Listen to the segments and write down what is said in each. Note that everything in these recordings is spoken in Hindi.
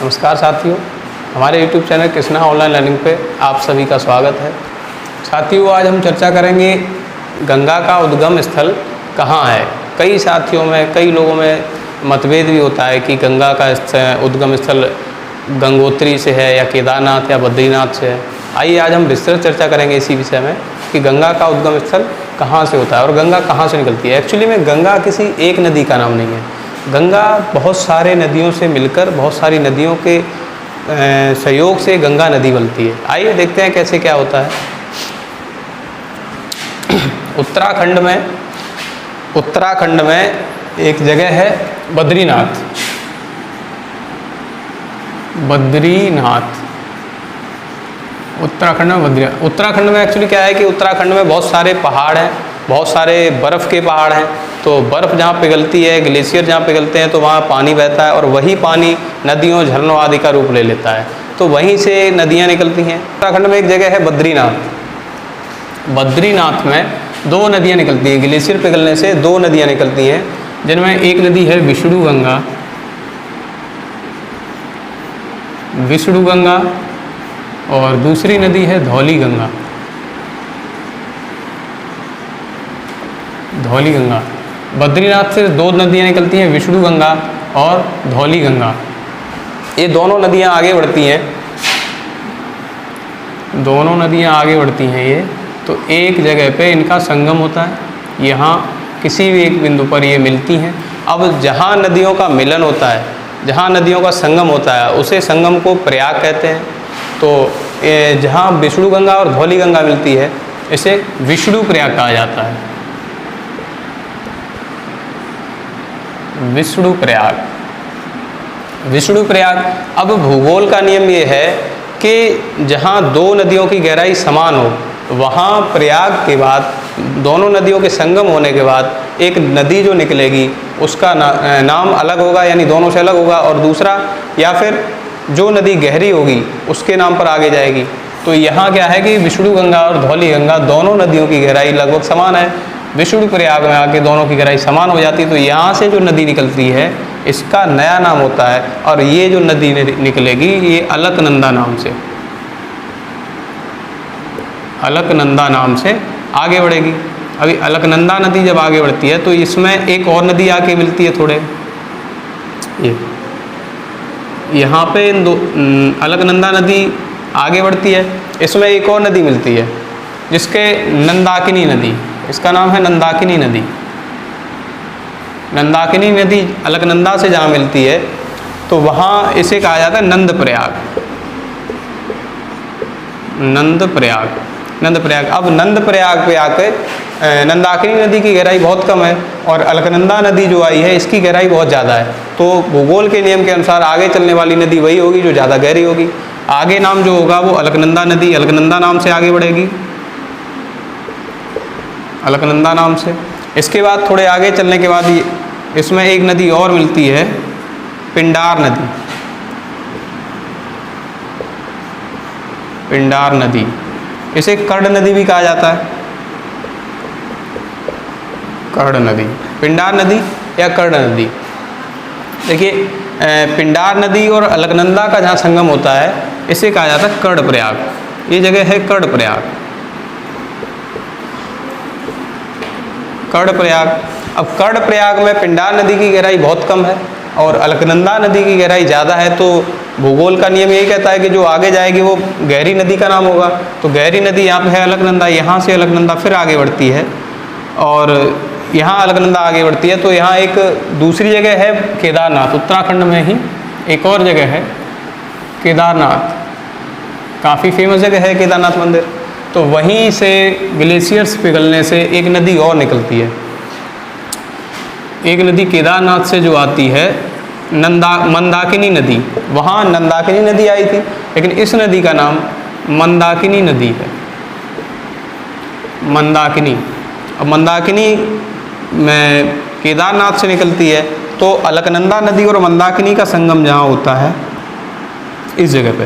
नमस्कार साथियों, हमारे YouTube channel Krishna online learning पे आप सभी का स्वागत है। साथियों, आज हम चर्चा करेंगे गंगा का उद्गम स्थल कहाँ है। कई साथियों में, कई लोगों में मतभेद भी होता है कि गंगा का उद्गम स्थल गंगोत्री से है या केदारनाथ या बद्रीनाथ से है। आइए आज हम विस्तृत चर्चा करेंगे इसी विषय में कि गंगा का उद्गम स्थल कहाँ से होता है और गंगा कहाँ से निकलती है। एक्चुअली में गंगा किसी एक नदी का नाम नहीं है। गंगा बहुत सारे नदियों से मिलकर, बहुत सारी नदियों के सहयोग से गंगा नदी बनती है। आइए देखते हैं कैसे क्या होता है। उत्तराखंड में एक जगह है बद्रीनाथ। उत्तराखंड में एक्चुअली क्या है कि उत्तराखंड में बहुत सारे पहाड़ हैं, बहुत सारे बर्फ़ के पहाड़ हैं। तो बर्फ़ जहाँ पिघलती है, ग्लेशियर जहाँ पिघलते हैं तो वहाँ पानी बहता है और वही पानी नदियों, झरनों आदि का रूप ले लेता है। तो वहीं से नदियाँ निकलती हैं। उत्तराखंड में एक जगह है बद्रीनाथ। बद्रीनाथ में दो नदियाँ निकलती हैं। ग्लेशियर पिघलने से दो नदियाँ निकलती हैं, जिनमें एक नदी है विष्णु गंगा और दूसरी नदी है धौली गंगा। बद्रीनाथ से दो नदियाँ निकलती हैं, विष्णु गंगा और धौली गंगा। ये दोनों नदियाँ आगे बढ़ती हैं। ये तो एक जगह पे इनका संगम होता है। यहाँ किसी भी एक बिंदु पर ये मिलती हैं। अब जहाँ नदियों का मिलन होता है, जहाँ नदियों का संगम होता है, उसे संगम को प्रयाग कहते हैं। तो जहाँ विष्णु गंगा और धौली गंगा मिलती है, इसे विष्णु प्रयाग कहा जाता है। विष्णु प्रयाग। अब भूगोल का नियम ये है कि जहाँ दो नदियों की गहराई समान हो, वहाँ प्रयाग के बाद, दोनों नदियों के संगम होने के बाद एक नदी जो निकलेगी उसका नाम अलग होगा, यानी दोनों से अलग होगा, और दूसरा या फिर जो नदी गहरी होगी उसके नाम पर आगे जाएगी। तो यहाँ क्या है कि विष्णु गंगा और धौली गंगा दोनों नदियों की गहराई लगभग समान है। विष्णु प्रयाग में आके दोनों की गहराई समान हो जाती है। तो यहाँ से जो नदी निकलती है इसका नया नाम होता है, और ये जो नदी निकलेगी ये अलकनंदा नाम से आगे बढ़ेगी। अभी अलकनंदा नदी जब आगे बढ़ती है तो इसमें एक और नदी आके मिलती है। थोड़े यहाँ पे अलकनंदा नदी आगे बढ़ती है, इसमें एक और नदी मिलती है जिसके नंदाकिनी नदी, इसका नाम है नंदाकिनी नदी। नंदाकिनी नदी अलकनंदा से जहाँ मिलती है तो वहाँ इसे कहा जाता है नंद प्रयाग। अब नंद प्रयाग पे आके नंदाकिनी नदी की गहराई बहुत कम है और अलकनंदा नदी जो आई है इसकी गहराई बहुत ज़्यादा है। तो भूगोल के नियम के अनुसार आगे चलने वाली नदी वही होगी जो ज़्यादा गहरी होगी। आगे नाम जो होगा वो अलकनंदा नदी, अलकनंदा नाम से आगे बढ़ेगी, अलकनंदा नाम से। इसके बाद थोड़े आगे चलने के बाद इसमें एक नदी और मिलती है, पिंडार नदी। इसे कर्ण नदी भी कहा जाता है, पिंडार नदी या कर्ण नदी। देखिए, पिंडार नदी और अलकनंदा का जहाँ संगम होता है इसे कहा जाता है कर्णप्रयाग। ये जगह है कर्णप्रयाग। अब कर्णप्रयाग में पिंडार नदी की गहराई बहुत कम है और अलकनंदा नदी की गहराई ज़्यादा है। तो भूगोल का नियम यही कहता है कि जो आगे जाएगी वो गहरी नदी का नाम होगा। तो गहरी नदी यहाँ पे है अलकनंदा। यहाँ से अलकनंदा फिर आगे बढ़ती है और यहाँ अलकनंदा आगे बढ़ती है। तो यहाँ एक दूसरी जगह है केदारनाथ। उत्तराखंड में ही एक और जगह है केदारनाथ, काफ़ी फेमस जगह है केदारनाथ मंदिर। तो वहीं से ग्लेशियर्स पिघलने से एक नदी और निकलती है। एक नदी केदारनाथ से जो आती है, मंदाकिनी नदी। वहाँ नंदाकिनी नदी आई थी, लेकिन इस नदी का नाम मंदाकिनी नदी है। अब मंदाकिनी में केदारनाथ से निकलती है। तो अलकनंदा नदी और मंदाकिनी का संगम जहाँ होता है, इस जगह पे,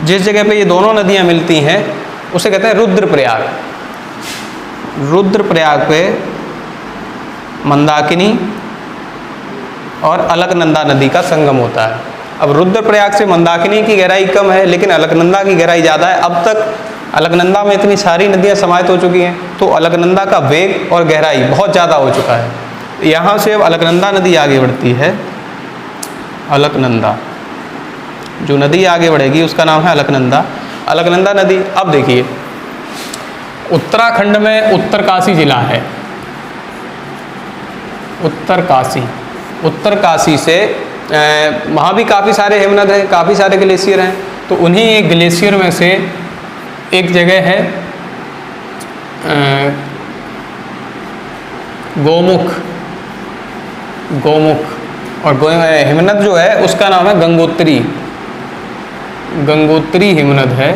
जिस जगह पे ये दोनों नदियाँ मिलती हैं उसे कहते हैं रुद्रप्रयाग पे मंदाकिनी और अलकनंदा नदी का संगम होता है। अब रुद्रप्रयाग से मंदाकिनी की गहराई कम है, लेकिन अलकनंदा की गहराई ज़्यादा है। अब तक अलकनंदा में इतनी सारी नदियाँ समाहित हो चुकी हैं, तो अलकनंदा का वेग और गहराई बहुत ज़्यादा हो चुका है। यहाँ से अब अलकनंदा नदी आगे बढ़ती है। अलकनंदा जो नदी आगे बढ़ेगी उसका नाम है अलकनंदा। अलकनंदा नदी, अब देखिए उत्तराखंड में उत्तरकाशी जिला है। उत्तरकाशी, उत्तरकाशी से वहाँ भी काफ़ी सारे हिमनद हैं, काफ़ी सारे ग्लेशियर हैं। तो उन्हीं एक ग्लेशियर में से एक जगह है गोमुख। गोमुख और हिमनद जो है उसका नाम है गंगोत्री। गंगोत्री हिमनद है।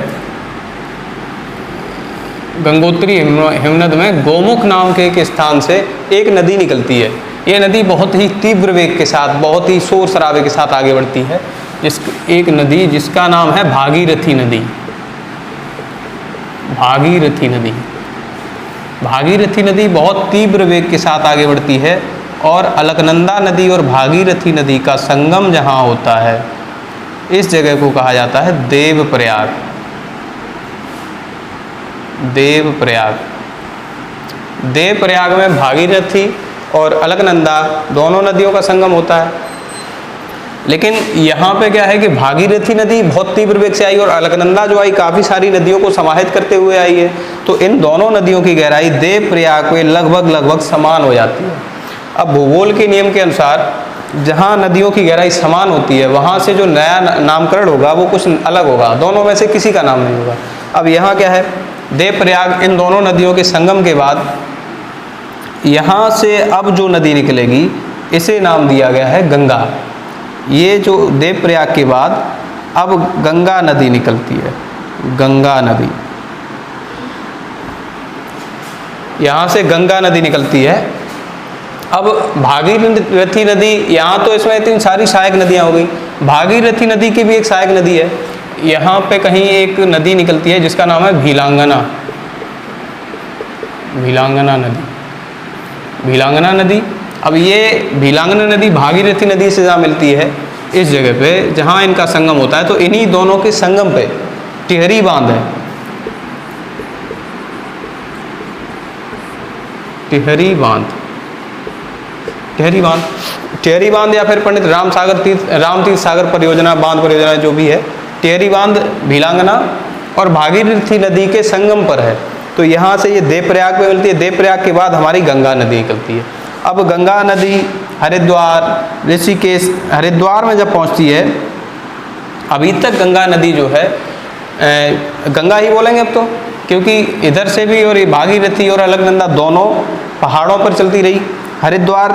गंगोत्री हिमनद में गोमुख नाम के एक स्थान से एक नदी निकलती है। ये नदी बहुत ही तीव्र वेग के साथ, बहुत ही शोर शराबे के साथ आगे बढ़ती है। एक नदी जिसका नाम है भागीरथी नदी। भागीरथी नदी, भागीरथी नदी बहुत तीव्र वेग के साथ आगे बढ़ती है और अलकनंदा नदी और भागीरथी नदी का संगम जहाँ होता है इस जगह को कहा जाता है देवप्रयाग। देवप्रयाग, देवप्रयाग में भागीरथी और अलकनंदा दोनों नदियों का संगम होता है। लेकिन यहाँ पे क्या है कि भागीरथी नदी बहुत तीव्र वेग से आई और अलकनंदा जो आई काफ़ी सारी नदियों को समाहित करते हुए आई है। तो इन दोनों नदियों की गहराई देवप्रयाग में लगभग समान हो जाती है। अब भूगोल के नियम के अनुसार जहाँ नदियों की गहराई समान होती है वहाँ से जो नया नामकरण होगा वो कुछ अलग होगा, दोनों में से किसी का नाम नहीं होगा। अब यहाँ क्या है, देवप्रयाग इन दोनों नदियों के संगम के बाद यहाँ से अब जो नदी निकलेगी इसे नाम दिया गया है गंगा। ये जो देवप्रयाग के बाद अब गंगा नदी निकलती है, गंगा नदी। यहाँ से गंगा नदी निकलती है। अब भागीरथी नदी, यहाँ तो इसमें इतनी सारी सहायक नदियाँ हो गई, भागीरथी नदी की भी एक सहायक नदी है। यहाँ पे कहीं एक नदी निकलती है जिसका नाम है भीलांगना। भीलांगना नदी, भीलांगना नदी। अब ये भीलांगना नदी भागीरथी नदी से जहाँ मिलती है इस जगह पे जहाँ इनका संगम होता है, तो इन्हीं दोनों के संगम पे टिहरी बांध है। टिहरी बांध, टिहरी बांध, टिहरी बांध या फिर पंडित रामतीर्थ सागर परियोजना, बांध परियोजना जो भी है, टिहरी बांध भीलांगना और भागीरथी नदी के संगम पर है। तो यहाँ से ये देवप्रयाग में मिलती है। देवप्रयाग के बाद हमारी गंगा नदी निकलती है। अब गंगा नदी हरिद्वार, ऋषिकेश, हरिद्वार में जब पहुँचती है, अभी तक गंगा नदी जो है गंगा ही बोलेंगे अब तो, क्योंकि इधर से भी और ये भागीरथी और अलकनंदा दोनों पहाड़ों पर चलती रही। हरिद्वार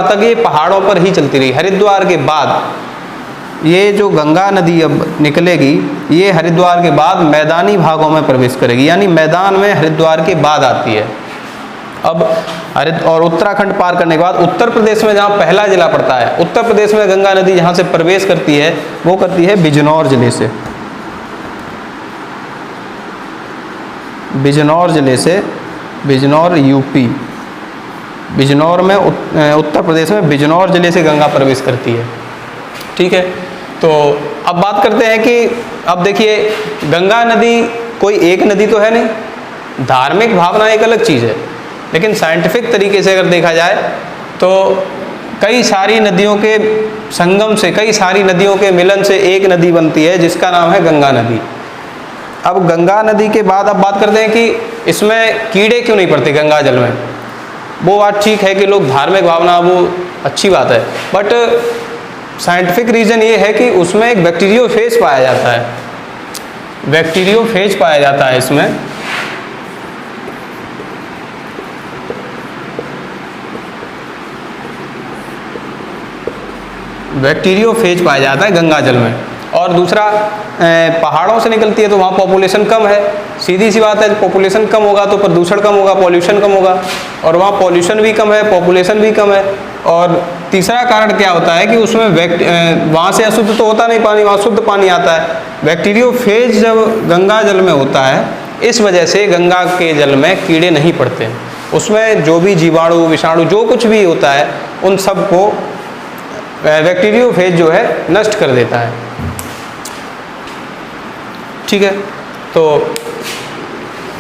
तक ये पहाड़ों पर ही चलती रही। हरिद्वार के बाद ये जो गंगा नदी अब निकलेगी, ये हरिद्वार के बाद मैदानी भागों में प्रवेश करेगी, यानी मैदान में हरिद्वार के बाद आती है। अब और उत्तराखंड पार करने के बाद उत्तर प्रदेश में जहाँ पहला जिला पड़ता है, उत्तर प्रदेश में गंगा नदी जहाँ से प्रवेश करती है वो करती है बिजनौर जिले से। बिजनौर जिले से, बिजनौर यूपी, बिजनौर में उत्तर प्रदेश में बिजनौर जिले से गंगा प्रवेश करती है। ठीक है, तो अब बात करते हैं कि अब देखिए गंगा नदी कोई एक नदी तो है नहीं, धार्मिक भावना एक अलग चीज़ है, लेकिन साइंटिफिक तरीके से अगर देखा जाए तो कई सारी नदियों के संगम से, कई सारी नदियों के मिलन से एक नदी बनती है जिसका नाम है गंगा नदी। अब गंगा नदी के बाद अब बात करते हैं कि इसमें कीड़े क्यों नहीं पड़ते गंगा जल में। वो बात ठीक है कि लोग धार्मिक भावना, वो अच्छी बात है, बट साइंटिफिक रीज़न ये है कि उसमें एक बैक्टीरियोफेज पाया जाता है। बैक्टीरियोफेज पाया जाता है इसमें। बैक्टीरियोफेज पाया जाता है गंगा जल में। और दूसरा, पहाड़ों से निकलती है तो वहाँ पॉपुलेशन कम है, सीधी सी बात है, पॉपुलेशन कम होगा तो प्रदूषण कम होगा, पॉल्यूशन कम होगा, और वहाँ पॉल्यूशन भी कम है, पॉपुलेशन भी कम है। और तीसरा कारण क्या होता है कि उसमें वहाँ से अशुद्ध तो होता नहीं पानी, वहाँ शुद्ध पानी आता है। बैक्टीरियोफेज जब गंगा जल में होता है, इस वजह से गंगा के जल में कीड़े नहीं पड़ते हैं। उसमें जो भी जीवाणु विषाणु जो कुछ भी होता है उन सब को बैक्टीरियोफेज जो है नष्ट कर देता है। ठीक है, तो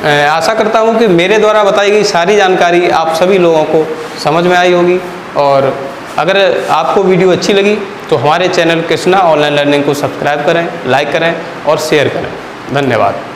आशा करता हूँ कि मेरे द्वारा बताई गई सारी जानकारी आप सभी लोगों को समझ में आई होगी, और अगर आपको वीडियो अच्छी लगी तो हमारे चैनल कृष्णा ऑनलाइन लर्निंग को सब्सक्राइब करें, लाइक करें और शेयर करें। धन्यवाद।